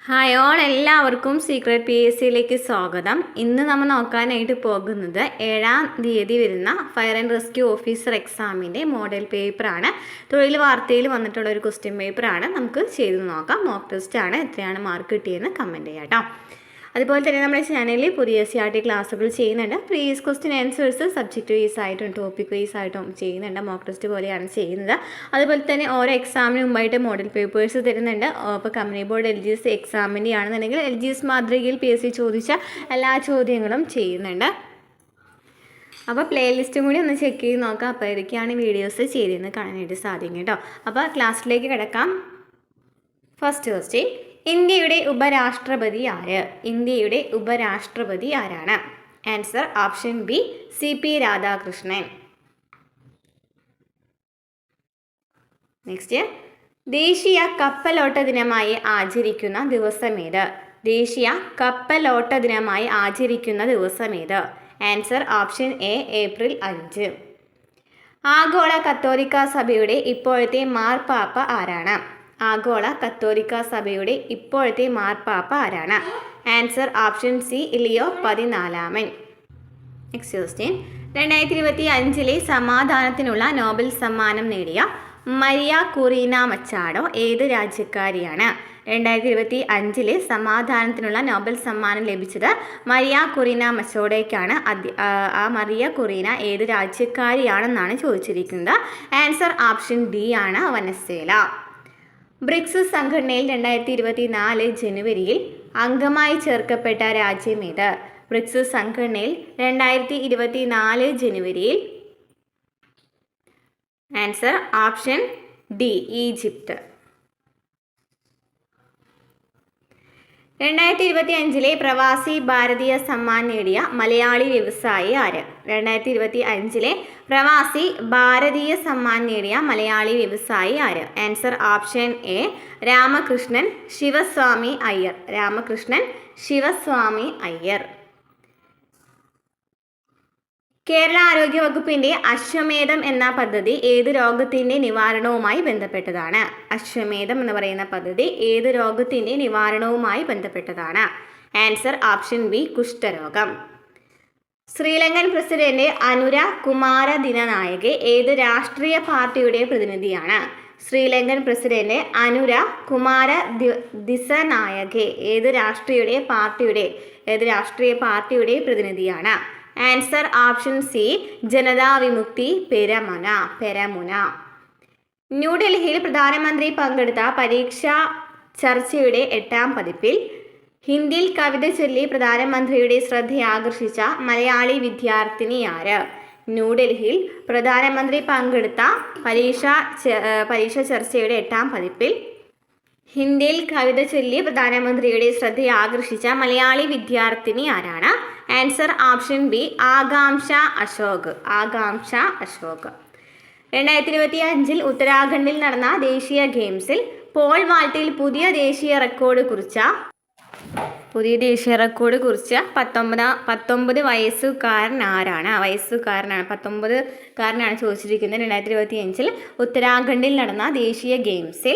Hi all, എല്ലാവർക്കും secret PSCയിലേക്ക് സ്വാഗതം. ഇന്ന് നമ്മൾ നോക്കാനായിട്ട് പോകുന്നത് 7-ാം തീയതി വരുന്ന ഫയർ ആൻഡ് റെസ്ക്യൂ ഓഫീസർ എക്സാമിൻ്റെ മോഡൽ പേപ്പറാണ്. തൊഴിൽ വാർത്തയിൽ വന്നിട്ടുള്ള ഒരു ക്വസ്റ്റ്യൻ പേപ്പറാണ്. നമുക്ക് ചെയ്ത് നോക്കാം. മോക്ക് ടെസ്റ്റാണ്. എത്രയാണ് മാർക്ക് കിട്ടിയെന്ന് കമൻറ്റ് ചെയ്യാം കേട്ടോ. അതുപോലെ തന്നെ നമ്മുടെ ചാനലിൽ പുതിയ CRT ക്ലാസ്സുകൾ ചെയ്യുന്നുണ്ട്. Previous question answers subject vice ആയിട്ടും ടോപ്പിക് വൈസ് ആയിട്ടും ചെയ്യുന്നുണ്ട്. മോക്ക് ടെസ്റ്റ് പോലെയാണ് ചെയ്യുന്നത്. അതുപോലെ തന്നെ ഓരോ എക്സാമിന് മുമ്പായിട്ട് മോഡൽ പേപ്പേഴ്സ് തരുന്നുണ്ട്. ഇപ്പോൾ കമ്പനി ബോർഡ് LGS എക്സാമിൻ്റെ ആണെന്നുണ്ടെങ്കിൽ LGS മാതൃകയിൽ PSC ചോദിച്ച എല്ലാ ചോദ്യങ്ങളും ചെയ്യുന്നുണ്ട്. അപ്പോൾ പ്ലേലിസ്റ്റും കൂടി ഒന്ന് ചെക്ക് ചെയ്ത് നോക്കാം. അപ്പോൾ ഇതൊക്കെയാണ് വീഡിയോസ് ചെയ്തതെന്ന് കാണാനായിട്ട് സാധിക്കും കേട്ടോ. അപ്പോൾ ക്ലാസ്സിലേക്ക് കിടക്കാം. ഫസ്റ്റ് ക്വസ്റ്റ്യൻ, ഇന്ത്യയുടെ ഉപരാഷ്ട്രപതി ആര്? ഇന്ത്യയുടെ ഉപരാഷ്ട്രപതി ആരാണ്? Answer option B CP Radhakrishnan. Next, ദേശീയ കപ്പലോട്ട ദിനമായി ആചരിക്കുന്ന ദിവസമേത്? ദേശീയ കപ്പലോട്ട ദിനമായി ആചരിക്കുന്ന ദിവസമേത്? Answer option A April 5. ആഗോള കത്തോലിക്ക സഭയുടെ ഇപ്പോഴത്തെ മാർപ്പാപ്പ ആരാണ്? ആഗോള കത്തോലിക്ക സഭയുടെ ഇപ്പോഴത്തെ മാർപ്പാപ്പ ആരാണ്? Answer option C Leo 14. Next question, 2025 സമാധാനത്തിനുള്ള നോബൽ സമ്മാനം നേടിയ മരിയ കുറീന മച്ചാഡോ ഏത് രാജ്യക്കാരിയാണ്? 2025 സമാധാനത്തിനുള്ള നോബൽ സമ്മാനം ലഭിച്ചത് മരിയ കുറീന മച്ചാഡോയ്ക്കാണ്. ആ മരിയ കുറീന ഏത് രാജ്യക്കാരിയാണെന്നാണ് ചോദിച്ചിരിക്കുന്നത്. ആൻസർ ഓപ്ഷൻ ഡി ആണ്, വെനസ്വേല. ബ്രിക്സ് സംഘടനയിൽ 2024 ജനുവരിയിൽ അംഗമായി ചേർക്കപ്പെട്ട രാജ്യമേത്? ബ്രിക്സ് സംഘടനയിൽ 2024 ജനുവരിയിൽ. Answer option D Egypt. 2025 Pravasi Bharatiya Samman നേടിയ മലയാളി വ്യവസായി ആര്? 2025 പ്രവാസി ഭാരതീയ സമ്മാൻ നേടിയ മലയാളി വ്യവസായി ആര്? Answer option A Ramakrishnan Sivaswamy Iyer. Ramakrishnan Sivaswamy Iyer. Kerala ആരോഗ്യ വകുപ്പിന്റെ അശ്വമേധം എന്ന പദ്ധതി ഏത് രോഗത്തിന്റെ നിവാരണവുമായി ബന്ധപ്പെട്ടതാണ്? അശ്വമേധം എന്ന് പറയുന്ന പദ്ധതി ഏത് രോഗത്തിന്റെ നിവാരണവുമായി ബന്ധപ്പെട്ടതാണ്? ആൻസർ ഓപ്ഷൻ ബി കുഷ്ഠരോഗം. ശ്രീലങ്കൻ പ്രസിഡന്റ് അനുര കുമാര ദിനനായകെ ഏത് രാഷ്ട്രീയ പാർട്ടിയുടെ പ്രതിനിധിയാണ്? ശ്രീലങ്കൻ പ്രസിഡന്റ് അനുര കുമാര ദിസനായകെ ഏത് രാഷ്ട്രീയ പാർട്ടിയുടെ പ്രതിനിധിയാണ്? Answer option C Janatha Vimukthi Peramuna. ന്യൂഡൽഹിയിൽ പ്രധാനമന്ത്രി പങ്കെടുത്ത പരീക്ഷാ ചർച്ചയുടെ 8ാം പതിപ്പിൽ ഹിന്ദിയിൽ കവിത ചൊല്ലി പ്രധാനമന്ത്രിയുടെ ശ്രദ്ധയാകർഷിച്ച മലയാളി വിദ്യാർത്ഥിനി ആര്? ന്യൂഡൽഹിയിൽ പ്രധാനമന്ത്രി പങ്കെടുത്ത പരീക്ഷാ ചർച്ചയുടെ 8ാം പതിപ്പിൽ ഹിന്ദിയിൽ കവിത ചൊല്ലി പ്രധാനമന്ത്രിയുടെ ശ്രദ്ധയാകർഷിച്ച മലയാളി വിദ്യാർത്ഥിനി ആരാണ്? ആൻസർ ഓപ്ഷൻ ബി ആകാംക്ഷ അശോക്. 2025 ഉത്തരാഖണ്ഡിൽ നടന്ന ദേശീയ ഗെയിംസിൽ പോൾ വാൾട്ടിൽ പുതിയ ദേശീയ റെക്കോർഡ് കുറിച്ച 19 വയസ്സുകാരൻ ആരാണ്? 19കാരനാണ് ചോദിച്ചിരിക്കുന്നത്. 2025 ഉത്തരാഖണ്ഡിൽ നടന്ന ദേശീയ ഗെയിംസിൽ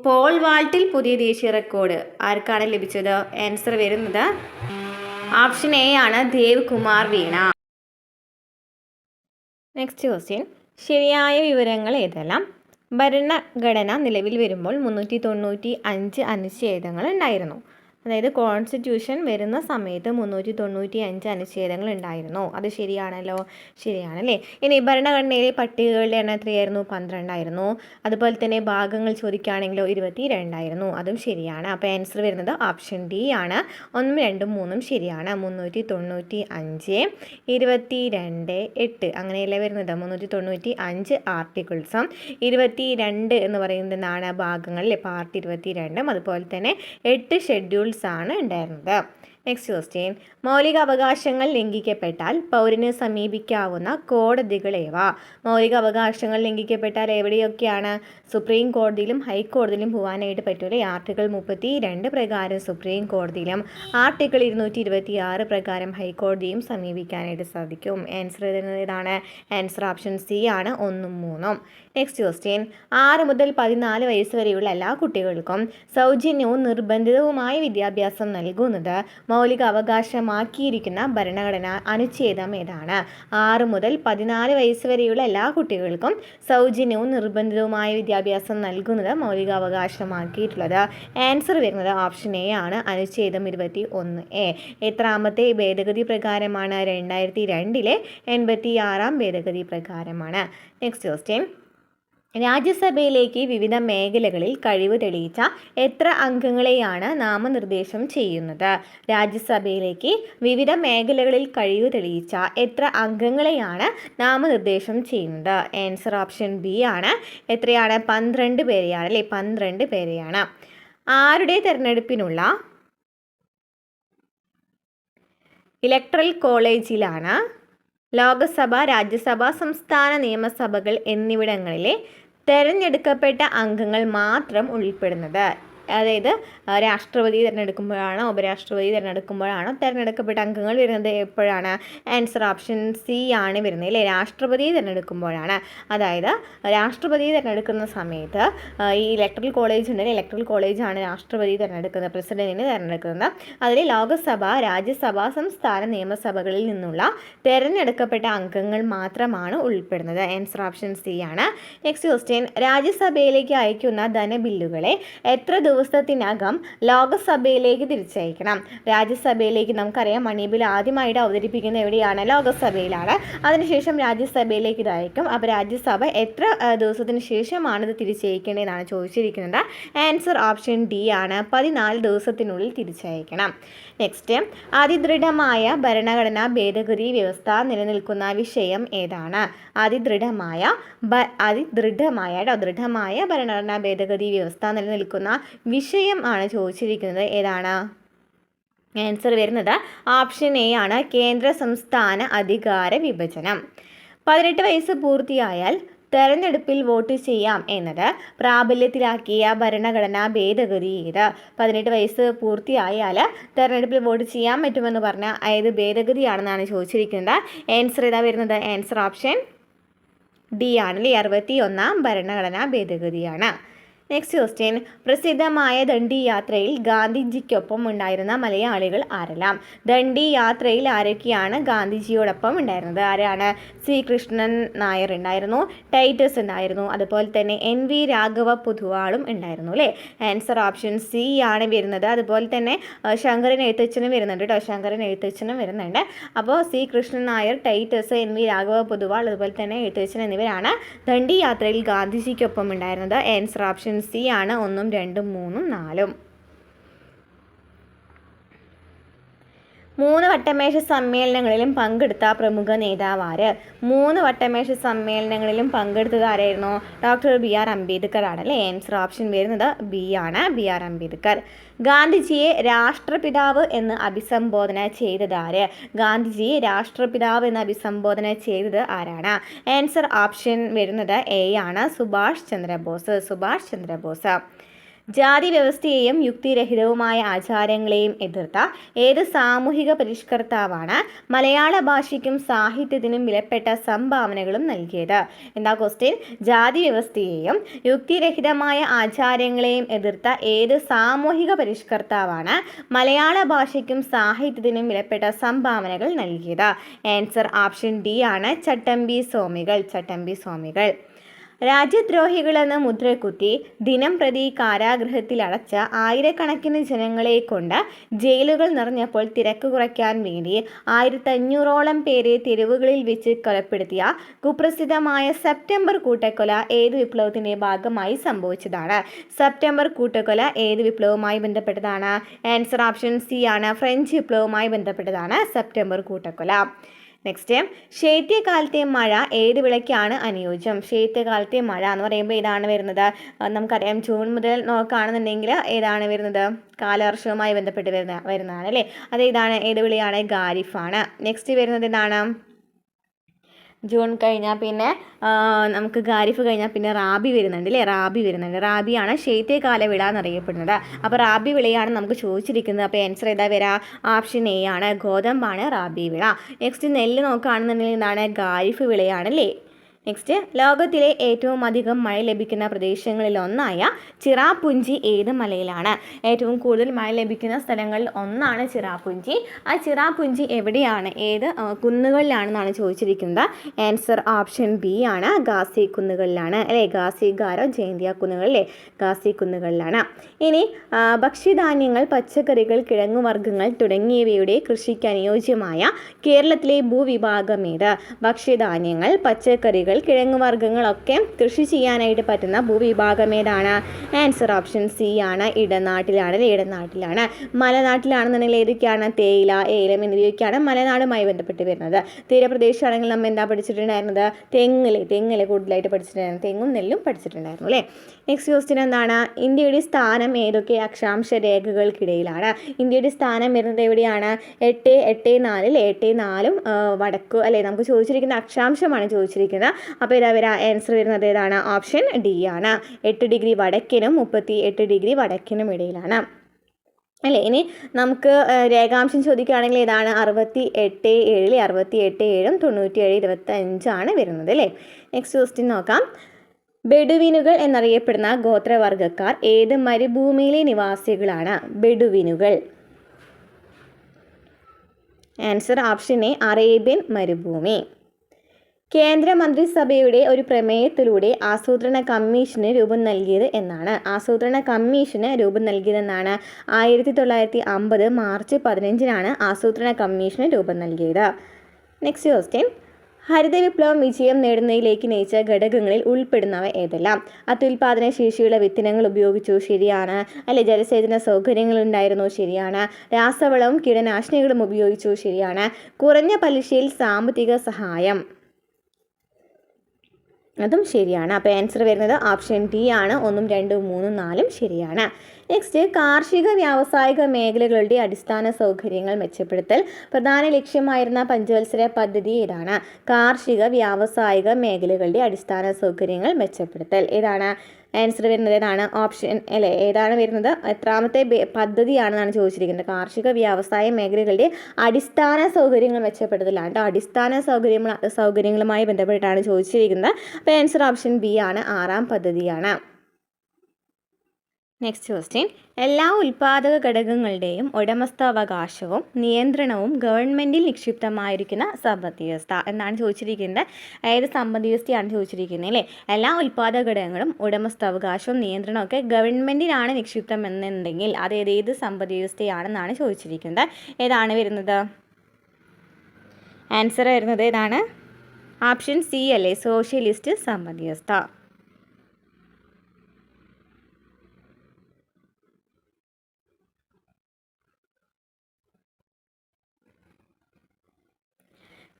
പോൾ വാൾട്ടിൽ പുതിയ ദേശീയ റെക്കോർഡ് ആർക്കാണ് ലഭിച്ചത്? ആൻസർ വരുന്നത് ഓപ്ഷൻ എ ആണ്, ദേവ് കുമാർ വീണ. നെക്സ്റ്റ് ക്വസ്റ്റ്യൻ, ശരിയായ വിവരങ്ങൾ ഏതെല്ലാം? ഭരണഘടന നിലവിൽ വരുമ്പോൾ 395 അനുച്ഛേദങ്ങൾ ഉണ്ടായിരുന്നു. അതായത് കോൺസ്റ്റിറ്റ്യൂഷൻ വരുന്ന സമയത്ത് 395 അനുച്ഛേദങ്ങൾ ഉണ്ടായിരുന്നു. അത് ശരിയാണല്ലോ, ശരിയാണല്ലേ. ഇനി ഭരണഘടനയിലെ പട്ടികകളുടെ എണ്ണം എത്രയായിരുന്നു? 12 ആയിരുന്നു. അതുപോലെ തന്നെ ഭാഗങ്ങൾ ചോദിക്കുകയാണെങ്കിലോ 22 ആയിരുന്നു. അതും ശരിയാണ്. അപ്പോൾ ആൻസർ വരുന്നത് ഓപ്ഷൻ ഡി ആണ്. 1, 2, 3 ശരിയാണ്. 395, 22, 8 അങ്ങനെയല്ലേ വരുന്നത്. 395 ആർട്ടിക്കിൾസും 22 എന്ന് പറയുന്നത് ഭാഗങ്ങളിലെ പാർട്ട് 22, അതുപോലെ തന്നെ 8 ഷെഡ്യൂൾസ് ആണ് ഉണ്ടായിരുന്നത്. നെക്സ്റ്റ് ക്വസ്റ്റ്യൻ, മൗലിക അവകാശങ്ങൾ ലംഘിക്കപ്പെട്ടാൽ പൗരന് സമീപിക്കാവുന്ന കോടതികളേവ? മൗലിക അവകാശങ്ങൾ ലംഘിക്കപ്പെട്ടാൽ എവിടെയൊക്കെയാണ്? സുപ്രീം കോടതിയിലും ഹൈക്കോടതിയിലും പോകാനായിട്ട് പറ്റൂലേ. ആർട്ടിക്കിൾ 32 പ്രകാരം സുപ്രീം കോടതിയിലും ആർട്ടിക്കിൾ 226 പ്രകാരം ഹൈക്കോടതിയും സമീപിക്കാനായിട്ട് സാധിക്കും. ആൻസർ ഏതാണ്? ആൻസർ ഓപ്ഷൻ സി ആണ്, 1ഉം 3ഉം. നെക്സ്റ്റ് ക്വസ്റ്റ്യൻ, 6 മുതൽ 14 വയസ്സ് വരെയുള്ള എല്ലാ കുട്ടികൾക്കും സൗജന്യവും നിർബന്ധിതവുമായ വിദ്യാഭ്യാസം നൽകുന്നത് മൗലിക അവകാശമാക്കിയിരിക്കുന്ന ഭരണഘടനാ അനുച്ഛേദം ഏതാണ്? 6 മുതൽ 14 വയസ്സ് വരെയുള്ള എല്ലാ കുട്ടികൾക്കും സൗജന്യവും നിർബന്ധിതവുമായ വിദ്യാഭ്യാസം നൽകുന്നത് മൗലിക അവകാശമാക്കിയിട്ടുള്ളത്. ആൻസർ വരുന്നത് ഓപ്ഷൻ എ ആണ്, അനുച്ഛേദം 21A. എത്രാമത്തെ ഭേദഗതി പ്രകാരമാണ്? 2002 86-ാം ഭേദഗതി പ്രകാരമാണ്. നെക്സ്റ്റ് ക്വസ്റ്റ്യൻ, രാജ്യസഭയിലേക്ക് വിവിധ മേഖലകളിൽ കഴിവ് തെളിയിച്ച എത്ര അംഗങ്ങളെയാണ് നാമനിർദ്ദേശം ചെയ്യുന്നത്? രാജ്യസഭയിലേക്ക് വിവിധ മേഖലകളിൽ കഴിവ് തെളിയിച്ച എത്ര അംഗങ്ങളെയാണ് നാമനിർദ്ദേശം ചെയ്യുന്നത്? ആൻസർ ഓപ്ഷൻ ബി ആണ്. എത്രയാണ്? 12 പേരെയാണ് അല്ലേ, 12 പേരെയാണ്. ആരുടെ തെരഞ്ഞെടുപ്പിനുള്ള ഇലക്ട്രൽ കോളേജിലാണ് ലോകസഭ, രാജ്യസഭ, സംസ്ഥാന നിയമസഭകൾ എന്നിവിടങ്ങളിലെ തെരഞ്ഞെടുക്കപ്പെട്ട അംഗങ്ങൾ മാത്രം ഉൾപ്പെടുന്നത്? അതായത് രാഷ്ട്രപതി തിരഞ്ഞെടുക്കുമ്പോഴാണോ ഉപരാഷ്ട്രപതി തിരഞ്ഞെടുക്കുമ്പോഴാണോ തിരഞ്ഞെടുക്കപ്പെട്ട അംഗങ്ങൾ വരുന്നത്? എപ്പോഴാണ്? ആൻസർ ഓപ്ഷൻ സി ആണ് വരുന്നത് അല്ലേ, രാഷ്ട്രപതി തിരഞ്ഞെടുക്കുമ്പോഴാണ്. അതായത് രാഷ്ട്രപതി തിരഞ്ഞെടുക്കുന്ന സമയത്ത് ഈ ഇലക്ട്രൽ കോളേജ് ഉണ്ടെങ്കിൽ ഇലക്ട്രൽ കോളേജാണ് രാഷ്ട്രപതി തിരഞ്ഞെടുക്കുന്നത്, പ്രസിഡന്റിനെ തിരഞ്ഞെടുക്കുന്നത്. അതിൽ ലോകസഭ, രാജ്യസഭ, സംസ്ഥാന നിയമസഭകളിൽ നിന്നുള്ള തിരഞ്ഞെടുക്കപ്പെട്ട അംഗങ്ങൾ മാത്രമാണ് ഉൾപ്പെടുന്നത്. ആൻസർ ഓപ്ഷൻ സി ആണ്. നെക്സ്റ്റ് ക്വസ്റ്റ്യൻ, രാജ്യസഭയിലേക്ക് അയക്കുന്ന ധനബില്ലുകളെ എത്ര ദിവസത്തിനകം ലോകസഭയിലേക്ക് തിരിച്ചയക്കണം? രാജ്യസഭയിലേക്ക് നമുക്കറിയാം മണി ബിൽ ആദ്യമായിട്ട് അവതരിപ്പിക്കുന്നത് എവിടെയാണ്? ലോകസഭയിലാണ്. അതിനുശേഷം രാജ്യസഭയിലേക്ക് ഇത് അയക്കും. അപ്പോൾ രാജ്യസഭ എത്ര ദിവസത്തിന് ശേഷമാണ് ഇത് തിരിച്ചയക്കേണ്ടതെന്നാണ് ചോദിച്ചിരിക്കുന്നത്. ആൻസർ ഓപ്ഷൻ ഡി ആണ്, 14 ദിവസത്തിനുള്ളിൽ തിരിച്ചയക്കണം. നെക്സ്റ്റ്, അതിദൃഢമായ ഭരണഘടനാ ഭേദഗതി വ്യവസ്ഥ നിലനിൽക്കുന്ന വിഷയം ഏതാണ്? ദൃഢമായ ഭരണഘടനാ ഭേദഗതി വ്യവസ്ഥ നിലനിൽക്കുന്ന വിഷയം ആണ് ചോദിച്ചിരിക്കുന്നത്. ഏതാണ്? ആൻസർ വരുന്നത് ഓപ്ഷൻ എ ആണ്, കേന്ദ്ര സംസ്ഥാന അധികാര വിഭജനം. 18 വയസ്സ് പൂർത്തിയായാൽ തെരഞ്ഞെടുപ്പിൽ വോട്ട് ചെയ്യാം എന്നത് പ്രാബല്യത്തിലാക്കിയ ഭരണഘടനാ ഭേദഗതി ഏത്? 18 വയസ്സ് പൂർത്തിയായാൽ തെരഞ്ഞെടുപ്പിൽ വോട്ട് ചെയ്യാൻ പറ്റുമെന്ന് പറഞ്ഞ ഏത് ഭേദഗതിയാണെന്നാണ് ചോദിച്ചിരിക്കുന്നത്. ആൻസർ ഏതാ വരുന്നത്? ആൻസർ ഓപ്ഷൻ ഡി ആണല്ലേ, 61-ാം ഭരണഘടനാ ഭേദഗതിയാണ്. നെക്സ്റ്റ് ക്വസ്റ്റ്യൻ, പ്രസിദ്ധമായ ദണ്ഡി യാത്രയിൽ ഗാന്ധിജിക്കൊപ്പം ഉണ്ടായിരുന്ന മലയാളികൾ ആരെല്ലാം? ദണ്ഡി യാത്രയിൽ ആരൊക്കെയാണ് ഗാന്ധിജിയോടൊപ്പം ഉണ്ടായിരുന്നത്? ആരാണ്? സി കൃഷ്ണൻ നായർ ഉണ്ടായിരുന്നു, ടൈറ്റസ് ഉണ്ടായിരുന്നു, അതുപോലെ തന്നെ NV രാഘവ പൊതുവാളും ഉണ്ടായിരുന്നു അല്ലേ. ആൻസർ ഓപ്ഷൻ സി ആണ് വരുന്നത്. അതുപോലെ തന്നെ ശങ്കരൻ എഴുത്തച്ഛനും വരുന്നുണ്ട് കേട്ടോ, ശങ്കരൻ എഴുത്തച്ഛനും വരുന്നുണ്ട്. അപ്പോൾ C Krishnan Nair, Titus, NV Raghava Poduval, അതുപോലെ തന്നെ എഴുത്തച്ഛൻ എന്നിവരാണ് ദണ്ഡി യാത്രയിൽ ഗാന്ധിജിക്കൊപ്പം ഉണ്ടായിരുന്നത്. ആൻസർ ഓപ്ഷൻ സി ആണ്, 1, 2, 3, 4. 3 വട്ടമേശ സമ്മേളനങ്ങളിലും പങ്കെടുത്ത പ്രമുഖ നേതാവാര്? 3 വട്ടമേശ സമ്മേളനങ്ങളിലും പങ്കെടുത്തത് ആരായിരുന്നു? ഡോക്ടർ BR അംബേദ്കർ ആണല്ലേ. ആൻസർ ഓപ്ഷൻ വരുന്നത് ബി ആണ്, BR അംബേദ്കർ. ഗാന്ധിജിയെ രാഷ്ട്രപിതാവ് എന്ന് അഭിസംബോധന ചെയ്തത് ആര്? ഗാന്ധിജിയെ രാഷ്ട്രപിതാവ് എന്ന് അഭിസംബോധന ചെയ്തത് ആരാണ്? ആൻസർ ഓപ്ഷൻ വരുന്നത് എ ആണ്, സുഭാഷ് ചന്ദ്രബോസ്. ജാതി വ്യവസ്ഥയെയും യുക്തിരഹിതവുമായ ആചാരങ്ങളെയും എതിർത്ത ഏത് സാമൂഹിക പരിഷ്കർത്താവാണ് മലയാള ഭാഷയ്ക്കും സാഹിത്യത്തിനും വിലപ്പെട്ട സംഭാവനകളും നൽകിയത്? എന്താ ക്വസ്റ്റ്യൻ? ജാതി വ്യവസ്ഥയെയും യുക്തിരഹിതമായ ആചാരങ്ങളെയും എതിർത്ത ഏത് സാമൂഹിക പരിഷ്കർത്താവാണ് മലയാള ഭാഷയ്ക്കും സാഹിത്യത്തിനും വിലപ്പെട്ട സംഭാവനകൾ നൽകിയത്? ആൻസർ ഓപ്ഷൻ ഡി ആണ്, ചട്ടമ്പി സ്വാമികൾ. രാജ്യദ്രോഹികളെന്ന് മുദ്രകുത്തി ദിനം പ്രതി കാരാഗൃഹത്തിൽ അടച്ച ആയിരക്കണക്കിന് ജനങ്ങളെ കൊണ്ട് ജയിലുകൾ നിറഞ്ഞപ്പോൾ തിരക്ക് കുറയ്ക്കാൻ വേണ്ടി 1500ഓളം പേരെ തെരുവുകളിൽ വെച്ച് കൊലപ്പെടുത്തിയ കുപ്രസിദ്ധമായ സെപ്റ്റംബർ കൂട്ടക്കൊല ഏത് വിപ്ലവത്തിൻ്റെ ഭാഗമായി സംഭവിച്ചതാണ്? സെപ്റ്റംബർ കൂട്ടക്കൊല ഏത് വിപ്ലവവുമായി ബന്ധപ്പെട്ടതാണ്? ആൻസർ ഓപ്ഷൻ സി ആണ്, ഫ്രഞ്ച് വിപ്ലവവുമായി ബന്ധപ്പെട്ടതാണ് സെപ്റ്റംബർ കൂട്ടക്കൊല. നെക്സ്റ്റ്, ശൈത്യകാലത്തെ മഴ ഏത് വിളയ്ക്കാണ് അനുയോജ്യം? ശൈത്യകാലത്തെ മഴ എന്ന് പറയുമ്പോൾ ഏതാണ് വരുന്നത്? നമുക്കറിയാം ജൂൺ മുതൽ നോക്കുകയാണെന്നുണ്ടെങ്കിൽ ഏതാണ് വരുന്നത്? കാലവർഷവുമായി ബന്ധപ്പെട്ട് വരുന്നതാണ് അല്ലേ? അത് ഏത് വിളയാണ്? ഖാരിഫാണ്. നെക്സ്റ്റ് വരുന്നത് എന്താണ്? ജൂൺ കഴിഞ്ഞാൽ പിന്നെ നമുക്ക് ഖാരിഫ് കഴിഞ്ഞാൽ പിന്നെ റാബി വരുന്നുണ്ട് അല്ലേ? റാബിയാണ് ശൈത്യകാല വിള എന്നറിയപ്പെടുന്നത്. അപ്പോൾ റാബി വിളയാണ് നമുക്ക് ചോദിച്ചിരിക്കുന്നത്. അപ്പോൾ ആൻസർ ഏതാ വരിക? ഓപ്ഷൻ എ ആണ്, ഗോതമ്പാണ് റാബി വിള. നെക്സ്റ്റ് നെല്ല് നോക്കുകയാണെന്നുണ്ടെങ്കിൽ എന്താണ്? ഖാരിഫ് വിളയാണ് അല്ലേ? നെക്സ്റ്റ്, ലോകത്തിലെ ഏറ്റവും അധികം മഴ ലഭിക്കുന്ന പ്രദേശങ്ങളിൽ ഒന്നായ ചിറാപുഞ്ചി ഏത് മലയിലാണ്? ഏറ്റവും കൂടുതൽ മഴ ലഭിക്കുന്ന സ്ഥലങ്ങളിൽ ഒന്നാണ് ചിറാപുഞ്ചി. ആ ചിറാപുഞ്ചി എവിടെയാണ്? ഏത് കുന്നുകളിലാണെന്നാണ് ചോദിച്ചിരിക്കുന്നത്. ആൻസർ ഓപ്ഷൻ ബി ആണ്, ഖാസി കുന്നുകളിലാണ് അല്ലേ? ഖാസി, ഗാരോ, ജൈന്തിയ കുന്നുകളിലെ ഖാസി കുന്നുകളിലാണ്. ഇനി ഭക്ഷ്യധാന്യങ്ങൾ, പച്ചക്കറികൾ, കിഴങ്ങുവർഗ്ഗങ്ങൾ തുടങ്ങിയവയുടെ കൃഷിക്ക് അനുയോജ്യമായ കേരളത്തിലെ ഭൂവിഭാഗം ഏത്? ഭക്ഷ്യധാന്യങ്ങൾ, പച്ചക്കറികൾ, കിഴങ്ങുവർഗ്ഗങ്ങളൊക്കെ കൃഷി ചെയ്യാനായിട്ട് പറ്റുന്ന ഭൂവിഭാഗം ഏതാണ്? ആൻസർ ഓപ്ഷൻ സി ആണ്, ഇടനാട്ടിലാണ്. മലനാട്ടിലാണെന്നുണ്ടെങ്കിൽ ഏതൊക്കെയാണ്? തേയില, ഏലം എന്നിവയൊക്കെയാണ് മലനാടുമായി ബന്ധപ്പെട്ട് വരുന്നത്. തീരപ്രദേശമാണെങ്കിൽ നമ്മൾ എന്താ പഠിച്ചിട്ടുണ്ടായിരുന്നത്? തെങ്ങിൽ കൂടുതലായിട്ട് പഠിച്ചിട്ടുണ്ടായിരുന്നു. തെങ്ങും നെല്ലും പഠിച്ചിട്ടുണ്ടായിരുന്നു അല്ലേ? നെക്സ്റ്റ് ക്വസ്റ്റ്യൻ എന്താണ്? ഇന്ത്യയുടെ സ്ഥാനം ഏതൊക്കെ അക്ഷാംശ രേഖകൾക്കിടയിലാണ്? ഇന്ത്യയുടെ സ്ഥാനം വരുന്നത് എവിടെയാണ്? 8-4 അല്ലേ? 8-4 വടക്ക് അല്ലേ? നമുക്ക് ചോദിച്ചിരിക്കുന്ന അക്ഷാംശമാണ് ചോദിച്ചിരിക്കുന്നത്. അപ്പോൾ ഇതാ വരാ ആൻസർ വരുന്നത് ഏതാണ്? ഓപ്ഷൻ ഡി ആണ്. 8 ഡിഗ്രി വടക്കിനും 38 ഡിഗ്രി വടക്കിനും ഇടയിലാണ് അല്ലേ? ഇനി നമുക്ക് രേഖാംശം ചോദിക്കുകയാണെങ്കിൽ ഏതാണ്? 68-7 67-7 97-25 വരുന്നത് അല്ലേ? നെക്സ്റ്റ് ക്വസ്റ്റ്യൻ നോക്കാം. ബെഡുവിനുകൾ എന്നറിയപ്പെടുന്ന ഗോത്രവർഗ്ഗക്കാർ ഏത് മരുഭൂമിയിലെ നിവാസികളാണ്? ബെഡുവിനുകൾ. ആൻസർ ഓപ്ഷൻ എ, അറേബ്യൻ മരുഭൂമി. കേന്ദ്രമന്ത്രിസഭയുടെ ഒരു പ്രമേയത്തിലൂടെ ആസൂത്രണ കമ്മീഷന് രൂപം നൽകിയത് എന്നാണ്? ആസൂത്രണ കമ്മീഷന് രൂപം നൽകിയതെന്നാണ്? 1950 മാർച്ച് 15 ആസൂത്രണ കമ്മീഷന് രൂപം നൽകിയത്. നെക്സ്റ്റ് ക്വസ്റ്റ്യൻ, ഹരിത വിപ്ലവം വിജയം നേടുന്നതിലേക്ക് നയിച്ച ഘടകങ്ങളിൽ ഉൾപ്പെടുന്നവ ഏതെല്ലാം? അത്യുൽപാദന ശേഷിയുള്ള വിത്തിനങ്ങൾ ഉപയോഗിച്ചു, ശരിയാണ് അല്ലെ? ജലസേചന സൗകര്യങ്ങൾ ഉണ്ടായിരുന്നു, ശരിയാണ്. രാസവളവും കീടനാശിനികളും ഉപയോഗിച്ചു, ശരിയാണ്. കുറഞ്ഞ പലിശയിൽ സാമ്പത്തിക സഹായം, അതും ശരിയാണ്. അപ്പോൾ ആൻസർ വരുന്നത് ഓപ്ഷൻ ഡി ആണ്. 1, 2, 3, 4 ശരിയാണ്. നെക്സ്റ്റ്, കാർഷിക വ്യാവസായിക മേഖലകളുടെ അടിസ്ഥാന സൗകര്യങ്ങൾ മെച്ചപ്പെടുത്തൽ പ്രധാന ലക്ഷ്യമായിരുന്ന പഞ്ചവത്സര പദ്ധതി ഏതാണ്? കാർഷിക വ്യാവസായിക മേഖലകളുടെ അടിസ്ഥാന സൗകര്യങ്ങൾ മെച്ചപ്പെടുത്തൽ ഏതാണ്? ആൻസർ വരുന്നത് ഏതാണ്? ഓപ്ഷൻ അല്ലേ? ഏതാണ് വരുന്നത്? എത്രാമത്തെ പദ്ധതിയാണെന്നാണ് ചോദിച്ചിരിക്കുന്നത്. കാർഷിക വ്യവസായ മേഖലകളുടെ അടിസ്ഥാന സൗകര്യങ്ങൾ മെച്ചപ്പെടുത്തലാണ്. അടിസ്ഥാന സൗകര്യങ്ങളുമായി ബന്ധപ്പെട്ടാണ് ചോദിച്ചിരിക്കുന്നത്. അപ്പോൾ ആൻസർ ഓപ്ഷൻ ബി ആണ്, 6ാം പദ്ധതിയാണ്. നെക്സ്റ്റ് ക്വസ്റ്റ്യൻ, എല്ലാ ഉൽപാദക ഘടകങ്ങളുടെയും ഉടമസ്ഥാവകാശവും നിയന്ത്രണവും ഗവൺമെൻറ്റിൽ നിക്ഷിപ്തമായിരിക്കുന്ന സമ്പദ് വ്യവസ്ഥ എന്നാണ് ചോദിച്ചിരിക്കുന്നത്. അതായത് സമ്പദ് വ്യവസ്ഥയാണ് ചോദിച്ചിരിക്കുന്നത് അല്ലേ? എല്ലാ ഉൽപാദക ഘടകങ്ങളും ഉടമസ്ഥാവകാശവും നിയന്ത്രണവും ഒക്കെ ഗവൺമെൻറ്റിലാണ് നിക്ഷിപ്തം എന്നുണ്ടെങ്കിൽ അത് ഏത് സമ്പദ് വ്യവസ്ഥയാണെന്നാണ് ചോദിച്ചിരിക്കുന്നത്. ഏതാണ് വരുന്നത്? ആൻസർ വരുന്നത് ഏതാണ്? ഓപ്ഷൻ സി അല്ലേ? സോഷ്യലിസ്റ്റ് സമ്പദ് വ്യവസ്ഥ.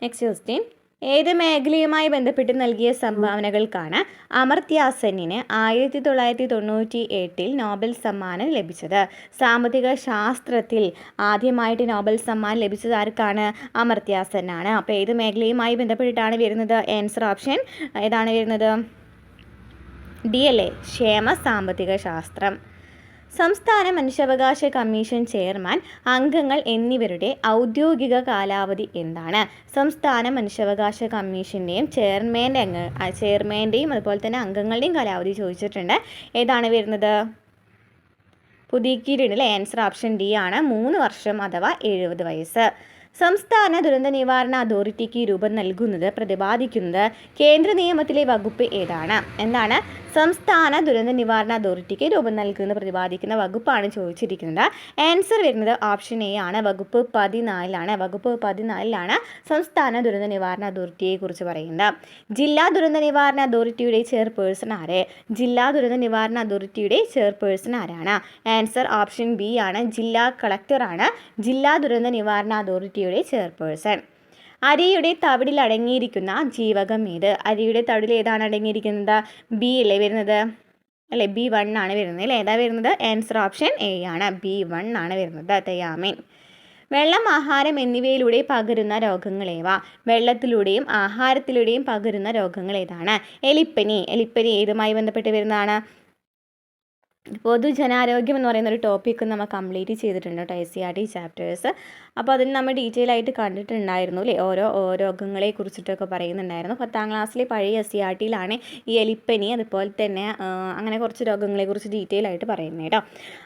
നെക്സ്റ്റ് ക്വസ്റ്റ്യൻ, ഏത് മേഖലയുമായി ബന്ധപ്പെട്ട് നൽകിയ സംഭാവനകൾക്കാണ് അമർത്യ സെന്നിന് 1998 നോബൽ സമ്മാനം ലഭിച്ചത്? സാമ്പത്തിക ശാസ്ത്രത്തിൽ ആദ്യമായിട്ട് നോബൽ സമ്മാനം ലഭിച്ചത് ആർക്കാണ്? അമർത്യ സെന്നാണ്. അപ്പോൾ ഏത് മേഖലയുമായി ബന്ധപ്പെട്ടിട്ടാണ് വരുന്നത്? ആൻസർ ഓപ്ഷൻ ഏതാണ് വരുന്നത്? ഡി അല്ലേ? ക്ഷേമ സാമ്പത്തിക ശാസ്ത്രം. സംസ്ഥാന മനുഷ്യാവകാശ കമ്മീഷൻ ചെയർമാൻ, അംഗങ്ങൾ എന്നിവരുടെ ഔദ്യോഗിക കാലാവധി എന്താണ്? സംസ്ഥാന മനുഷ്യാവകാശ കമ്മീഷൻ്റെയും ചെയർമാൻ്റെയും അതുപോലെ തന്നെ അംഗങ്ങളുടെയും കാലാവധി ചോദിച്ചിട്ടുണ്ട്. ഏതാണ് വരുന്നത്? പുതുക്കിയിട്ടുണ്ട് അല്ലേ? ആൻസർ ഓപ്ഷൻ ഡി ആണ്, 3 വർഷം അഥവാ 70 വയസ്സ്. സംസ്ഥാന ദുരന്ത നിവാരണ അതോറിറ്റിക്ക് രൂപം നൽകുന്നത് പ്രതിപാദിക്കുന്നത് കേന്ദ്ര നിയമത്തിലെ വകുപ്പ് ഏതാണ്? എന്താണ്? സംസ്ഥാന ദുരന്ത നിവാരണ അതോറിറ്റിക്ക് രൂപം നൽകുന്നത് പ്രതിപാദിക്കുന്ന വകുപ്പാണ് ചോദിച്ചിരിക്കുന്നത്. ആൻസർ വരുന്നത് ഓപ്ഷൻ എ ആണ്, വകുപ്പ് 14 വകുപ്പ് 14 സംസ്ഥാന ദുരന്ത നിവാരണ അതോറിറ്റിയെ കുറിച്ച് പറയുന്നത്. ജില്ലാ ദുരന്ത നിവാരണ അതോറിറ്റിയുടെ ചെയർപേഴ്സൺ ആര്? ജില്ലാ ദുരന്ത നിവാരണ അതോറിറ്റിയുടെ ചെയർപേഴ്സൺ ആരാണ്? ആൻസർ ഓപ്ഷൻ ബി ആണ്, ജില്ലാ കളക്ടറാണ് ജില്ലാ ദുരന്ത നിവാരണ അതോറിറ്റിയുടെ ചെയർപേഴ്സൺ. അരിയുടെ തവിടിൽ അടങ്ങിയിരിക്കുന്ന ജീവകം ഏത്? അരിയുടെ തവിടിൽ ഏതാണ് അടങ്ങിയിരിക്കുന്നത്? ബി അല്ലേ വരുന്നത്, അല്ലേ? B1 ആണ് വരുന്നത് അല്ലേ? ഏതാ വരുന്നത്? ആൻസർ ഓപ്ഷൻ എ ആണ്, B1 ആണ് വരുന്നത്, തയാമിൻ. വെള്ളം, ആഹാരം എന്നിവയിലൂടെ പകരുന്ന രോഗങ്ങളേവ? വെള്ളത്തിലൂടെയും ആഹാരത്തിലൂടെയും പകരുന്ന രോഗങ്ങൾ ഏതാണ്? എലിപ്പനി. എലിപ്പനി ഏതുമായി ബന്ധപ്പെട്ട് വരുന്നതാണ്? പൊതുജനാരോഗ്യം എന്ന് പറയുന്ന ഒരു ടോപ്പിക്ക് നമ്മൾ കംപ്ലീറ്റ് ചെയ്തിട്ടുണ്ട് കേട്ടോ, SCRT ചാപ്റ്റേഴ്സ്. അപ്പോൾ അതിന് നമ്മൾ ഡീറ്റെയിൽ ആയിട്ട് കണ്ടിട്ടുണ്ടായിരുന്നു അല്ലേ, ഓരോ രോഗങ്ങളെ കുറിച്ചിട്ടൊക്കെ പറയുന്നുണ്ടായിരുന്നു. 10ാം ക്ലാസ്സിലെ പഴയ SCRTയിലാണ് ഈ എലിപ്പനി അതുപോലെ തന്നെ അങ്ങനെ കുറച്ച് രോഗങ്ങളെക്കുറിച്ച് ഡീറ്റെയിൽ ആയിട്ട് പറയുന്നത് കേട്ടോ.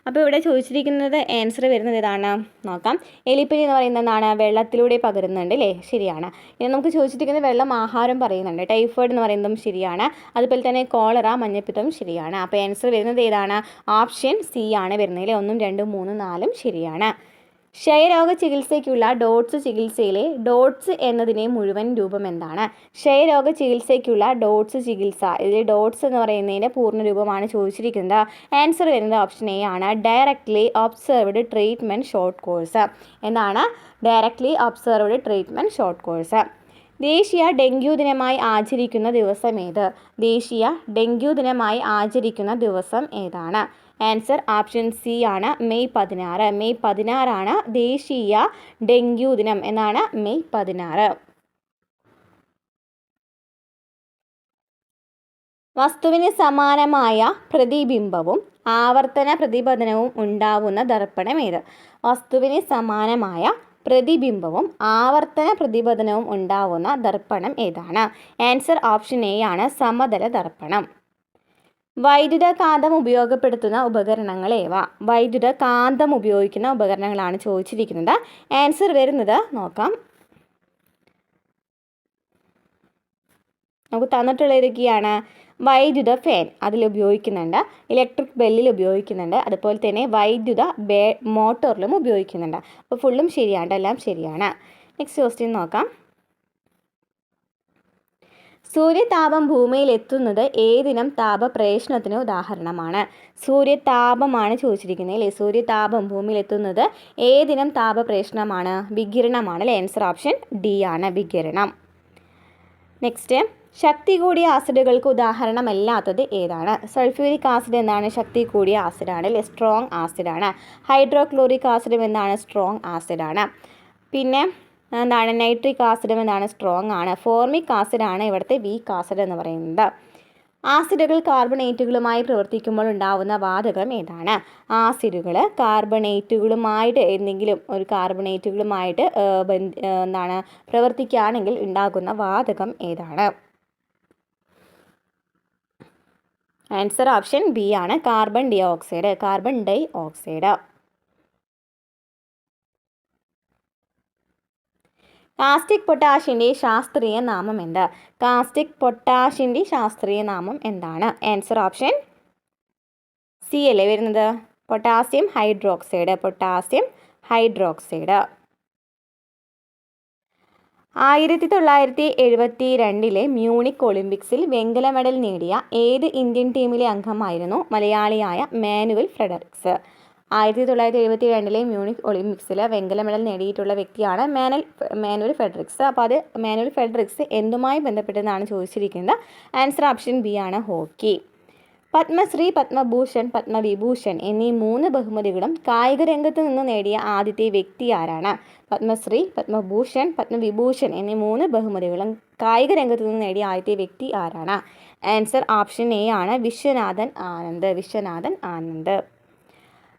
അപ്പോൾ ഇവിടെ ചോദിച്ചിരിക്കുന്നത് ആൻസർ വരുന്നത് ഏതാണ് നോക്കാം. എലിപ്പനി എന്ന് പറയുന്നത് എന്താണ്? വെള്ളത്തിലൂടെ പകരുന്നുണ്ട് അല്ലേ, ശരിയാണ്. ഇനി നമുക്ക് ചോദിച്ചിരിക്കുന്നത് വെള്ളം, ആഹാരം പറയുന്നുണ്ട്. ടൈഫോയിഡ് എന്ന് പറയുന്നതും ശരിയാണ്. അതുപോലെ തന്നെ കോളറ, മഞ്ഞപ്പിത്തം ശരിയാണ്. അപ്പോൾ ആൻസർ വരുന്നത് ഏതാണ്? ഓപ്ഷൻ സി ആണ് വരുന്നത്. 1, 2, 3, 4 ശരിയാണ്. ക്ഷയരോഗ ചികിത്സയ്ക്കുള്ള ഡോട്ട്സ് ചികിത്സയിലെ ഡോട്ട്സ് എന്നതിനെ മുഴുവൻ രൂപം എന്താണ്? ക്ഷയരോഗ ചികിത്സയ്ക്കുള്ള ഡോട്ട്സ് ചികിത്സ, ഇതിൽ ഡോട്ട്സ് എന്ന് പറയുന്നതിൻ്റെ പൂർണ്ണ രൂപമാണ് ചോദിച്ചിരിക്കുന്നത്. ആൻസർ വരുന്നത് ഓപ്ഷൻ എ ആണ്, directly observed treatment short course. എന്താണ്? Directly observed treatment short course. ദേശീയ ഡെങ്കു ദിനമായി ആചരിക്കുന്ന ദിവസം ഏത്? ദേശീയ ഡെങ്കു ദിനമായി ആചരിക്കുന്ന ദിവസം ഏതാണ്? ആൻസർ ഓപ്ഷൻ സി ആണ്, മെയ് 16. മെയ് 16 ദേശീയ ഡെങ്കു ദിനം. എന്നാണ്? മെയ് 16. വസ്തുവിന് സമാനമായ പ്രതിബിംബവും ആവർത്തന പ്രതിപതനവും ഉണ്ടാവുന്ന ദർപ്പണം ഏത്? വസ്തുവിന് സമാനമായ പ്രതിബിംബവും ആവർത്തന പ്രതിപതനവും ഉണ്ടാവുന്ന ദർപ്പണം ഏതാണ്? ആൻസർ ഓപ്ഷൻ എ ആണ്, സമതല ദർപ്പണം. വൈദ്യുത കാന്തം ഉപയോഗപ്പെടുത്തുന്ന ഉപകരണങ്ങൾ ഏവ? വൈദ്യുത കാന്തം ഉപയോഗിക്കുന്ന ഉപകരണങ്ങളാണ് ചോദിച്ചിരിക്കുന്നത്. ആൻസർ വരുന്നത് നോക്കാം. നമുക്ക് തന്നിട്ടുള്ള ഏതൊക്കെയാണ്? വൈദ്യുത ഫാൻ അതിൽ ഉപയോഗിക്കുന്നുണ്ട്, ഇലക്ട്രിക് ബെല്ലിൽ ഉപയോഗിക്കുന്നുണ്ട്, അതുപോലെ തന്നെ വൈദ്യുത മോട്ടോറിലും ഉപയോഗിക്കുന്നുണ്ട്. അപ്പോൾ ഫുള്ളും ശരിയാണ്, എല്ലാം ശരിയാണ്. നെക്സ്റ്റ് ക്വസ്റ്റ്യൻ നോക്കാം. സൂര്യതാപം ഭൂമിയിൽ എത്തുന്നത് ഏതിനം താപപ്രേഷണത്തിന് ഉദാഹരണമാണ്? സൂര്യതാപമാണ് ചോദിച്ചിരിക്കുന്നത് അല്ലേ. സൂര്യതാപം ഭൂമിയിൽ എത്തുന്നത് ഏതിനം താപപ്രേഷണമാണ്? വികിരണമാണ് അല്ലേ. ആൻസർ ഓപ്ഷൻ ഡി ആണ്, വികിരണം. നെക്സ്റ്റ്, ശക്തി കൂടിയ ആസിഡുകൾക്ക് ഉദാഹരണമല്ലാത്തത് ഏതാണ്? സൾഫ്യൂരിക് ആസിഡ് എന്താണ്? ശക്തി കൂടിയ ആസിഡാണ് അല്ലേ, സ്ട്രോങ് ആസിഡാണ്. ഹൈഡ്രോക്ലോറിക് ആസിഡും എന്താണ്? സ്ട്രോങ് ആസിഡാണ്. പിന്നെ എന്താണ്? നൈട്രിക് ആസിഡും എന്താണ്? സ്ട്രോങ് ആണ്. ഫോർമിക് ആസിഡാണ് ഇവിടുത്തെ വീക്ക് ആസിഡ് എന്ന് പറയുന്നത്. ആസിഡുകൾ കാർബണേറ്റുകളുമായി പ്രവർത്തിക്കുമ്പോൾ ഉണ്ടാവുന്ന വാതകം ഏതാണ്? ആസിഡുകൾ കാർബണേറ്റുകളുമായിട്ട് എന്തെങ്കിലും ഒരു കാർബണേറ്റുകളുമായിട്ട് എന്താണ് പ്രവർത്തിക്കുകയാണെങ്കിൽ ഉണ്ടാകുന്ന വാതകം ഏതാണ്? ആൻസർ ഓപ്ഷൻ ബി ആണ്, carbon dioxide. Carbon dioxide. Caustic പൊട്ടാഷിൻ്റെ ശാസ്ത്രീയ നാമം എന്ത്? കാസ്റ്റിക് പൊട്ടാഷിൻ്റെ ശാസ്ത്രീയ നാമം എന്താണ്? ആൻസർ ഓപ്ഷൻ സി അല്ലേ വരുന്നത്, potassium hydroxide. Potassium hydroxide. 1972 Munich ഒളിമ്പിക്സിൽ വെങ്കല മെഡൽ നേടിയ ഏത് ഇന്ത്യൻ ടീമിലെ അംഗമായിരുന്നു മലയാളിയായ മാനുവൽ ഫ്രെഡറിക്സ്? 1972 മ്യൂണിക് ഒളിമ്പിക്സിൽ വെങ്കല മെഡൽ നേടിയിട്ടുള്ള വ്യക്തിയാണ് മാനുവൽ ഫ്രെഡറിക്സ്. അപ്പോൾ അത് മാനുവൽ ഫ്രെഡറിക്സ് എന്തുമായി ബന്ധപ്പെട്ടെന്നാണ് ചോദിച്ചിരിക്കുന്നത്. ആൻസർ ഓപ്ഷൻ ബി ആണ്, ഹോക്കി. പത്മശ്രീ, പത്മഭൂഷൺ, പത്മവിഭൂഷൺ എന്നീ 3 ബഹുമതികളും കായിക രംഗത്ത് നിന്ന് നേടിയ ആദ്യത്തെ വ്യക്തി ആരാണ്? പത്മശ്രീ, പത്മഭൂഷൺ, പത്മവിഭൂഷൺ എന്നീ 3 ബഹുമതികളും കായിക രംഗത്ത് നിന്ന് നേടിയ ആദ്യത്തെ വ്യക്തി ആരാണ്? ആൻസർ ഓപ്ഷൻ എ ആണ്, വിശ്വനാഥൻ ആനന്ദ്. വിശ്വനാഥൻ ആനന്ദ്.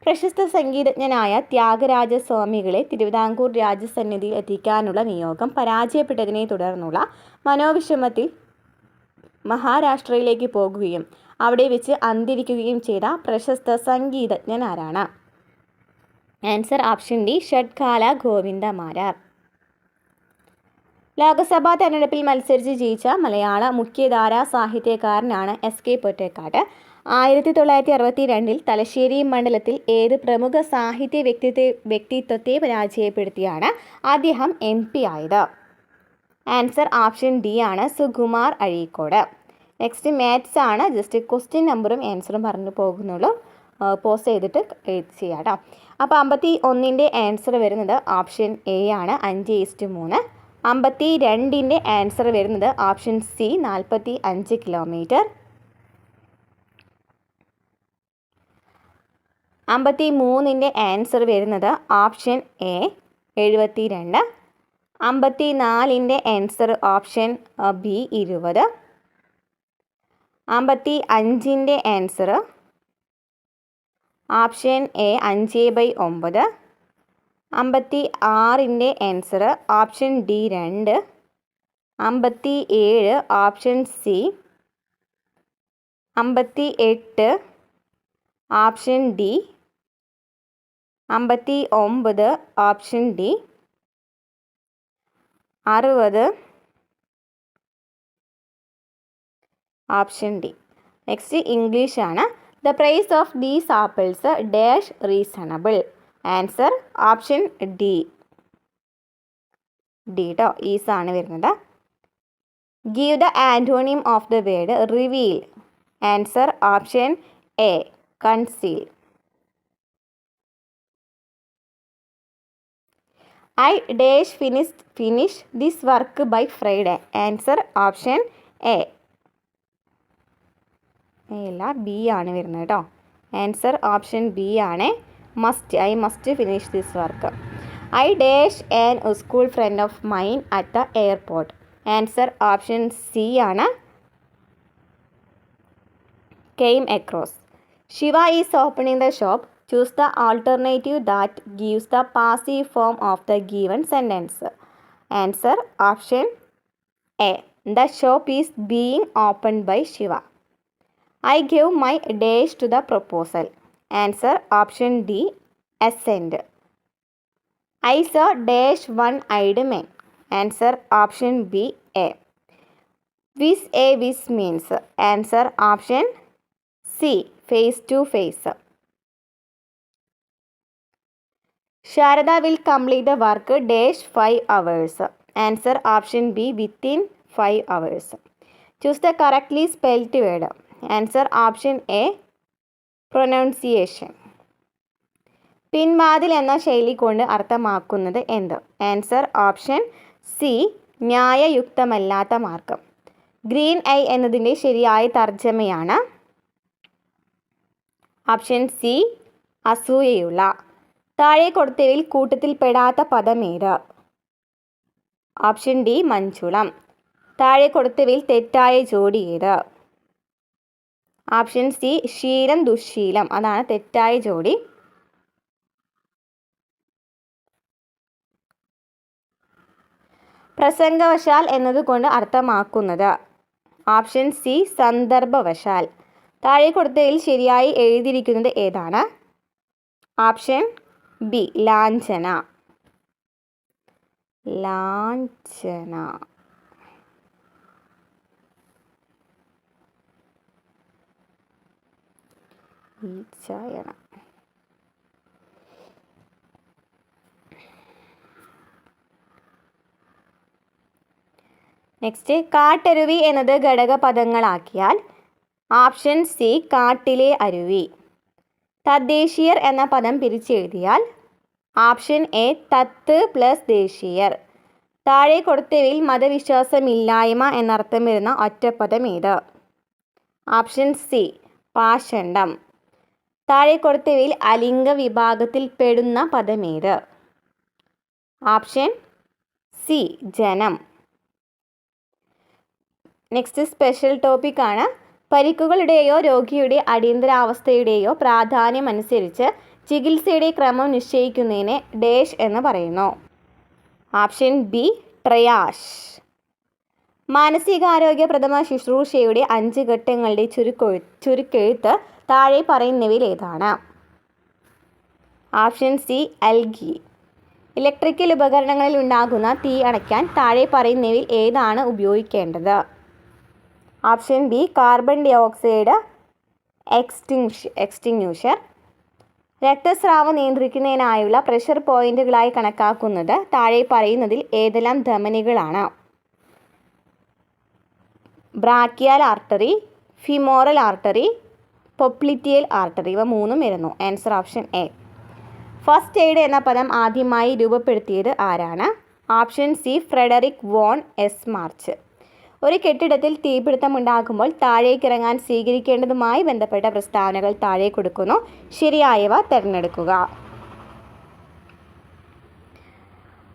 പ്രശസ്ത സംഗീതജ്ഞനായ ത്യാഗരാജസ്വാമികളെ തിരുവിതാംകൂർ രാജസന്നിധിയിൽ എത്തിക്കാനുള്ള നിയോഗം പരാജയപ്പെട്ടതിനെ തുടർന്നുള്ള മനോവിഷമത്തിൽ മഹാരാഷ്ട്രയിലേക്ക് പോകുകയും അവിടെ വെച്ച് അന്തരിക്കുകയും ചെയ്ത പ്രശസ്ത സംഗീതജ്ഞൻ ആരാണ്? Answer option D, Shadkala Govinda Marar. Lok Sabha തെരഞ്ഞെടുപ്പിൽ മത്സരിച്ച് ജയിച്ച മലയാള മുഖ്യധാരാ സാഹിത്യകാരനാണ് എസ് കെ പൊറ്റക്കാട്. 1962 തലശ്ശേരി മണ്ഡലത്തിൽ ഏത് പ്രമുഖ സാഹിത്യ വ്യക്തിത്വത്തെ പരാജയപ്പെടുത്തിയാണ് അദ്ദേഹം MP ആയത്? ആൻസർ ഓപ്ഷൻ ഡി ആണ്, സുകുമാർ അഴീക്കോട്. നെക്സ്റ്റ് മാത്സ് ആണ്. ജസ്റ്റ് ക്വസ്റ്റ്യൻ നമ്പറും ആൻസറും പറഞ്ഞു പോകുന്നുള്ളൂ, പോസ് ചെയ്തിട്ട് ചെയ്യാം കേട്ടോ. അപ്പോൾ 51ൻ്റെ ആൻസർ വരുന്നത് ഓപ്ഷൻ എ ആണ്, 5:3. 52ൻ്റെ ആൻസർ വരുന്നത് ഓപ്ഷൻ സി 45 കിലോമീറ്റർ. 53ൻ്റെ ആൻസർ വരുന്നത് ഓപ്ഷൻ എ 72. 54ൻ്റെ ആൻസർ ഓപ്ഷൻ ബി 20. 55ൻ്റെ ആൻസർ ഓപ്ഷൻ എ 5/9. 56ൻ്റെ answer option D 2. 57 option C. 58 option D. 59 option D. 60 option D. Next English ആണ്. The price of these apples dash reasonable. Answer option D. D കേട്ടോ, is ആണ് വരുന്നത്. Give the antonym of the word reveal. Answer option A conceal. I dash finish this work by Friday. Answer option A. അല്ല, B ആണ് വരുന്നത് കേട്ടോ. Answer option B ആണ്. Must. I must finish this work. I dash an school friend of mine at the airport. Answer option C ആണ്. Came across. Shiva is opening the shop. Choose the alternative that gives the passive form of the given sentence. Answer option A. The shop is being opened by Shiva. I gave my dash to the proposal. Answer option D. Assent. I saw dash one-eyed man. Answer option B. A. Vis a vis means. Answer option C. Face to face. Sharada will complete the work dash 5 hours. Answer option B. Within 5 hours. Choose the correctly spelled word. Answer option A. Pronunciation. പിൻവാതിൽ എന്ന ശൈലി കൊണ്ട് അർത്ഥമാക്കുന്നത് എന്ത്? Answer option C ന്യായയുക്തമല്ലാത്ത മാർഗം. Green I എന്നതിൻ്റെ ശരിയായ തർജ്ജമയാണ് option C അസൂയയുള്ള. താഴെ കൊടുത്തവയിൽ കൂട്ടത്തിൽപ്പെടാത്ത പദമേത്? Option D മഞ്ചുളം. താഴെ കൊടുത്തവയിൽ തെറ്റായ ജോഡി ഏത്? ഓപ്ഷൻ സി ശീലം ദുശ്ശീലം, അതാണ് തെറ്റായ ജോഡി. പ്രസംഗവശാൽ എന്നതുകൊണ്ട് അർത്ഥമാക്കുന്നത്? ഓപ്ഷൻ സി സന്ദർഭവശാൽ. താഴെ കൊടുത്തതിൽ ശരിയായി എഴുതിയിരിക്കുന്നത് ഏതാണ്? ഓപ്ഷൻ ബി ലാഞ്ചന. ലാഞ്ചന. നെക്സ്റ്റ്, കാട്ടരുവി എന്നത് ഘടകപദങ്ങളാക്കിയാൽ? ഓപ്ഷൻ സി കാട്ടിലെ അരുവി. തദ്ദേശീയർ എന്ന പദം പിരിച്ചെഴുതിയാൽ? ഓപ്ഷൻ എ തത്ത് പ്ലസ് ദേശീയർ. താഴെ കൊടുത്തവയിൽ മതവിശ്വാസമില്ലായ്മ എന്നർത്ഥം വരുന്ന ഒറ്റപ്പദം ഏത്? ഓപ്ഷൻ സി പാഷണ്ഡം. താഴെ കൊടുത്തവയിൽ അലിംഗ വിഭാഗത്തിൽ പെടുന്ന പദമേത്? ഓപ്ഷൻ സി ജനം. നെക്സ്റ്റ് സ്പെഷ്യൽ ടോപ്പിക്കാണ്. പരിക്കുകളുടെയോ രോഗിയുടെ അടിയന്തരാവസ്ഥയുടെയോ പ്രാധാന്യമനുസരിച്ച് ചികിത്സയുടെ ക്രമം നിശ്ചയിക്കുന്നതിനെ ഡേഷ് എന്ന് പറയുന്നു. Option B triage. മാനസികാരോഗ്യ പ്രഥമ ശുശ്രൂഷയുടെ 5 ഘട്ടങ്ങളുടെ ചുരുക്കെഴുത്ത് താഴെ പറയുന്നവയിൽ ഏതാണ്? Option C അൽഗി. ഇലക്ട്രിക്കൽ ഉപകരണങ്ങളിൽ ഉണ്ടാകുന്ന തീ അണയ്ക്കാൻ താഴെ പറയുന്നവയിൽ ഏതാണ് ഉപയോഗിക്കേണ്ടത്? Option B carbon dioxide extinguisher. രക്തസ്രാവം നിയന്ത്രിക്കുന്നതിനായുള്ള പ്രഷർ പോയിന്റുകളായി കണക്കാക്കുന്നത് താഴെ പറയുന്നതിൽ ഏതെല്ലാം ധമനികളാണ്? Brachial artery, femoral artery, popliteal artery. ഇവ മൂന്നും വരുന്നു. Answer option A. First aid എന്ന പദം ആദ്യമായി രൂപപ്പെടുത്തിയത് ആരാണ്? Option C Friedrich von Esmarch. ഒരു കെട്ടിടത്തിൽ തീപിടുത്തമുണ്ടാകുമ്പോൾ താഴേക്കിറങ്ങാൻ സ്വീകരിക്കേണ്ടതുമായി ബന്ധപ്പെട്ട പ്രസ്താവനകൾ താഴെ കൊടുക്കുന്നു. ശരിയായവ തിരഞ്ഞെടുക്കുക.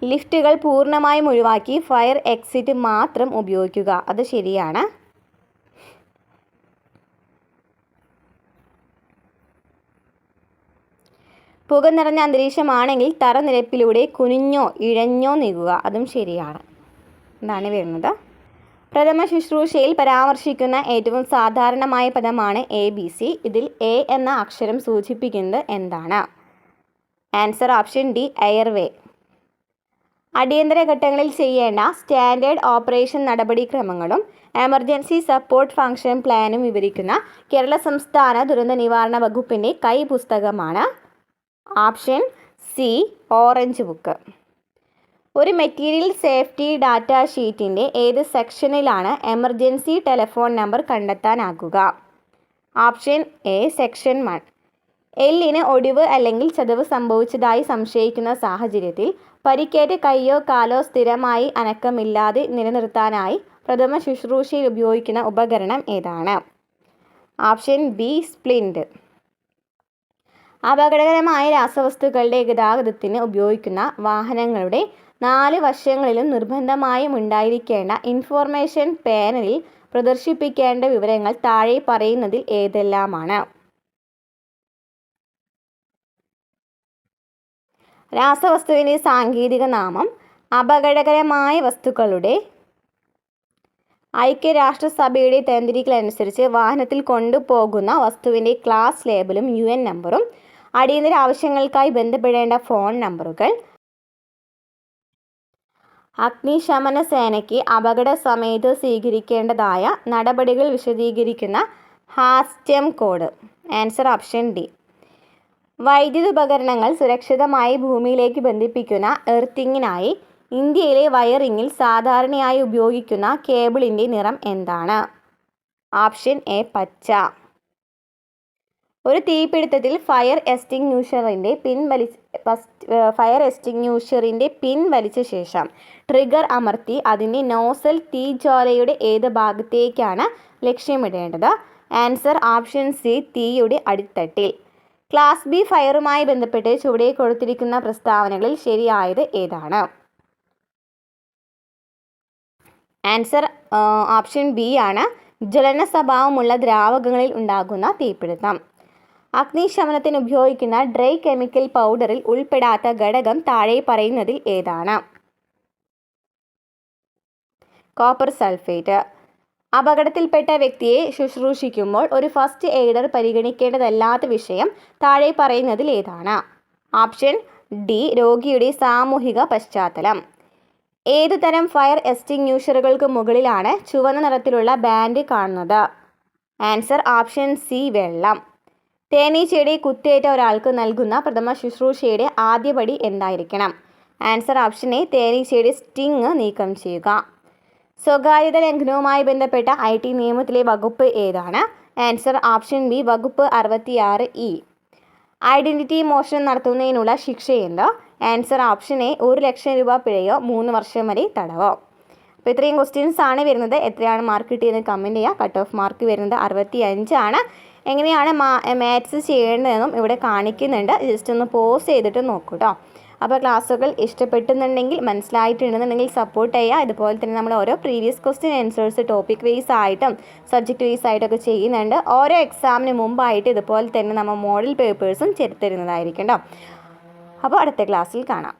ലിഫ്റ്റുകൾ പൂർണ്ണമായും ഒഴിവാക്കി ഫയർ എക്സിറ്റ് മാത്രം ഉപയോഗിക്കുക. അത് ശരിയാണ്. പുക നിറഞ്ഞ അന്തരീക്ഷമാണെങ്കിൽ തറനിരപ്പിലൂടെ കുനിഞ്ഞോ ഇഴഞ്ഞോ നീങ്ങുക. അതും ശരിയാണ്. എന്താണ് വരുന്നത്? പ്രഥമ ശുശ്രൂഷയിൽ പരാമർശിക്കുന്ന ഏറ്റവും സാധാരണമായ പദമാണ് ABC. ഇതിൽ A എന്ന അക്ഷരം സൂചിപ്പിക്കുന്നത് എന്താണ്? Answer option D, airway. അടിയന്തര ഘട്ടങ്ങളിൽ ചെയ്യേണ്ട സ്റ്റാൻഡേർഡ് ഓപ്പറേഷൻ നടപടിക്രമങ്ങളും എമർജൻസി സപ്പോർട്ട് ഫംഗ്ഷൻ പ്ലാനും വിവരിക്കുന്ന കേരള സംസ്ഥാന ദുരന്ത നിവാരണ വകുപ്പിൻ്റെ കൈപുസ്തകമാണ് ഓപ്ഷൻ സി, ഓറഞ്ച് ബുക്ക്. ഒരു മെറ്റീരിയൽ സേഫ്റ്റി ഡാറ്റ ഷീറ്റിൻ്റെ ഏത് സെക്ഷനിലാണ് എമർജൻസി ടെലിഫോൺ നമ്പർ കണ്ടെത്താനാകുക? Option A, section 1. എല്ലിന് ഒടിവ് അല്ലെങ്കിൽ ചതവ് സംഭവിച്ചതായി സംശയിക്കുന്ന സാഹചര്യത്തിൽ പരിക്കേറ്റ കൈയോ കാലോ സ്ഥിരമായി അനക്കമില്ലാതെ നിലനിർത്താനായി പ്രഥമ ശുശ്രൂഷയിൽ ഉപയോഗിക്കുന്ന ഉപകരണം ഏതാണ്? Option B, splint. അപകടകരമായ രാസവസ്തുക്കളുടെ ഗതാഗതത്തിന് ഉപയോഗിക്കുന്ന വാഹനങ്ങളുടെ 4 വശങ്ങളിലും നിർബന്ധമായും ഉണ്ടായിരിക്കേണ്ട ഇൻഫോർമേഷൻ പാനലിൽ പ്രദർശിപ്പിക്കേണ്ട വിവരങ്ങൾ താഴെ പറയുന്നതിൽ ഏതെല്ലാമാണ്? രാസവസ്തുവിൻ്റെ സാങ്കേതിക നാമം അപകടകരമായ വസ്തുക്കളുടെ ഐക്യരാഷ്ട്രസഭയുടെ തരംതിരിക്കലനുസരിച്ച് വാഹനത്തിൽ കൊണ്ടുപോകുന്ന വസ്തുവിൻ്റെ ക്ലാസ് ലേബലും UN നമ്പറും അടിയന്തര ആവശ്യങ്ങൾക്കായി ബന്ധപ്പെടേണ്ട ഫോൺ നമ്പറുകൾ അഗ്നിശമന സേനയ്ക്ക് അപകട സമയത്ത് സ്വീകരിക്കേണ്ടതായ നടപടികൾ വിശദീകരിക്കുന്ന ഹാസ്റ്റം കോഡ്. Answer option D. വൈദ്യുത ഉപകരണങ്ങൾ സുരക്ഷിതമായി ഭൂമിയിലേക്ക് ബന്ധിപ്പിക്കുന്ന എർത്തിങ്ങിനായി ഇന്ത്യയിലെ വയറിങ്ങിൽ സാധാരണയായി ഉപയോഗിക്കുന്ന കേബിളിൻ്റെ നിറം എന്താണ്? ഓപ്ഷൻ എ, പച്ച. ഒരു തീപിടുത്തത്തിൽ ഫയർ എക്സ്റ്റിങ്ക്യൂഷറിൻ്റെ പിൻ വലിച്ച ശേഷം ട്രിഗർ അമർത്തി അതിൻ്റെ നോസൽ തീജ്വാലയുടെ ഏത് ഭാഗത്തേക്കാണ് ലക്ഷ്യമിടേണ്ടത്? ആൻസർ ഓപ്ഷൻ സി, തീയുടെ അടിത്തട്ടിൽ. ക്ലാസ് ബി ഫയറുമായി ബന്ധപ്പെട്ട് ചുവടെ കൊടുത്തിരിക്കുന്ന പ്രസ്താവനകളിൽ ശരിയായത് ഏതാണ്? ആൻസർ ഓപ്ഷൻ ബി ആണ്. ജ്വലന സ്വഭാവമുള്ള ദ്രാവകങ്ങളിൽ ഉണ്ടാകുന്ന തീപിടുത്തം. അഗ്നിശമനത്തിന് ഉപയോഗിക്കുന്ന ഡ്രൈ കെമിക്കൽ പൗഡറിൽ ഉൾപ്പെടാത്ത ഘടകം താഴെ പറയുന്നതിൽ ഏതാണ്? Copper sulphate. അപകടത്തിൽപ്പെട്ട വ്യക്തിയെ ശുശ്രൂഷിക്കുമ്പോൾ ഒരു ഫസ്റ്റ് എയ്ഡർ പരിഗണിക്കേണ്ടതല്ലാത്ത വിഷയം താഴെ പറയുന്നതിൽ ഏതാണ്? ഓപ്ഷൻ ഡി, രോഗിയുടെ സാമൂഹിക പശ്ചാത്തലം. ഏതുതരം ഫയർ എക്സ്റ്റിങ്ക്യൂഷറുകൾക്ക് മുകളിലാണ് ചുവന്ന നിറത്തിലുള്ള ബാൻഡ് കാണുന്നത്? ആൻസർ ഓപ്ഷൻ സി, വെള്ളം. തേനീച്ചയുടെ കുത്തേറ്റ ഒരാൾക്ക് നൽകുന്ന പ്രഥമ ശുശ്രൂഷയുടെ ആദ്യപടി എന്തായിരിക്കണം? ആൻസർ ഓപ്ഷൻ എ, തേനീച്ചയുടെ സ്റ്റിങ് നീക്കം ചെയ്യുക. സ്വകാര്യത ലംഘനവുമായി ബന്ധപ്പെട്ട IT നിയമത്തിലെ വകുപ്പ് ഏതാണ്? ആൻസർ ഓപ്ഷൻ ബി, വകുപ്പ് 66E. ഐഡൻറ്റിറ്റി മോഷണം നടത്തുന്നതിനുള്ള ശിക്ഷ എന്ത്? ആൻസർ ഓപ്ഷൻ എ, 1 ലക്ഷം രൂപ പിഴയോ 3 വർഷം വരെ തടവോ. അപ്പോൾ ഇത്രയും ക്വസ്റ്റ്യൻസ് ആണ് വരുന്നത്. എത്രയാണ് മാർക്ക് കിട്ടിയെന്ന് കമൻറ്റ് ചെയ്യുക. കട്ട് ഓഫ് മാർക്ക് വരുന്നത് 65 ആണ്. എങ്ങനെയാണ് മാത്സ് ചെയ്യേണ്ടതെന്നും ഇവിടെ കാണിക്കുന്നുണ്ട്. ജസ്റ്റ് ഒന്ന് പോസ് ചെയ്തിട്ട് നോക്കൂ കേട്ടോ. അപ്പോൾ ക്ലാസ്സുകൾ ഇഷ്ടപ്പെട്ടുന്നുണ്ടെങ്കിൽ, മനസ്സിലായിട്ടുണ്ടെന്നുണ്ടെങ്കിൽ സപ്പോർട്ട് ചെയ്യുക. ഇതുപോലെ തന്നെ നമ്മൾ ഓരോ previous question answers topic wise ആയിട്ടും സബ്ജക്റ്റ് വൈസ് ആയിട്ടൊക്കെ ചെയ്യുന്നുണ്ട്. ഓരോ എക്സാമിന് മുമ്പായിട്ട് ഇതുപോലെ തന്നെ നമ്മൾ മോഡൽ പേപ്പേഴ്സും ചേർത്തരുന്നതായിരിക്കും കേട്ടോ. അപ്പോൾ അടുത്ത ക്ലാസ്സിൽ കാണാം.